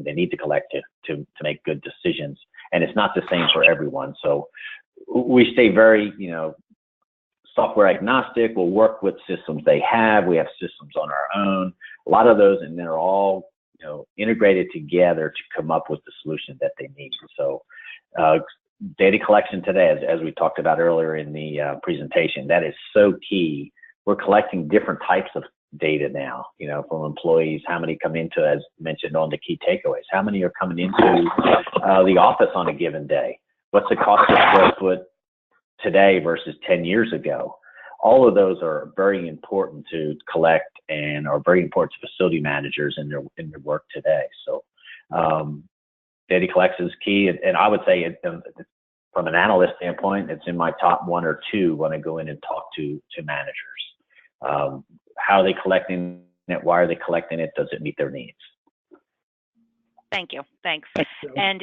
[SPEAKER 4] they need to collect to make good decisions. And it's not the same for everyone. So we stay very, software agnostic. We'll work with systems they have. We have systems on our own. A lot of those, and they're all, integrated together to come up with the solution that they need. So data collection today, as we talked about earlier in the presentation, that is so key. We're collecting different types of data now, from employees, how many come into, as mentioned on the key takeaways, how many are coming into the office on a given day? What's the cost per square foot today versus 10 years ago? All of those are very important to collect and are very important to facility managers in their work today. So data collection is key. And I would say from an analyst standpoint, it's in my top 1 or 2 when I go in and talk to managers. How are they collecting it? Why are they collecting it? Does it meet their needs?
[SPEAKER 2] Thank you. Thanks. And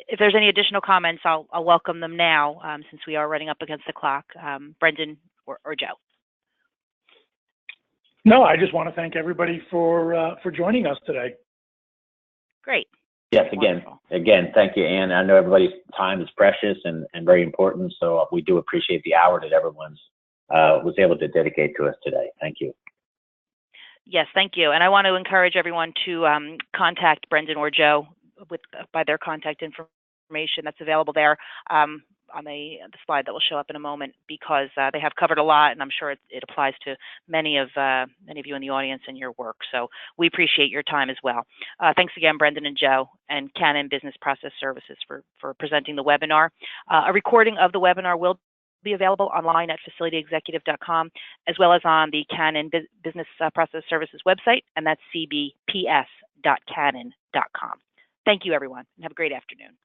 [SPEAKER 2] if there's any additional comments, I'll welcome them now, since we are running up against the clock. Brendan or Joe.
[SPEAKER 3] No, I just want to thank everybody for joining us today.
[SPEAKER 2] Great.
[SPEAKER 4] Yes, again, thank you, Ann. I know everybody's time is precious and very important, so we do appreciate the hour that everyone's was able to dedicate to us today. Thank you.
[SPEAKER 2] Yes, thank you. And I want to encourage everyone to contact Brendan or Joe by their contact information that's available there on the slide that will show up in a moment, because they have covered a lot, and I'm sure it applies to many of you in the audience and your work. So we appreciate your time as well. Thanks again, Brendan and Joe, and Canon Business Process Services for presenting the webinar. A recording of the webinar will be available online at facilityexecutive.com, as well as on the Canon Business Process Services website, and that's cbps.canon.com. Thank you, everyone, and have a great afternoon.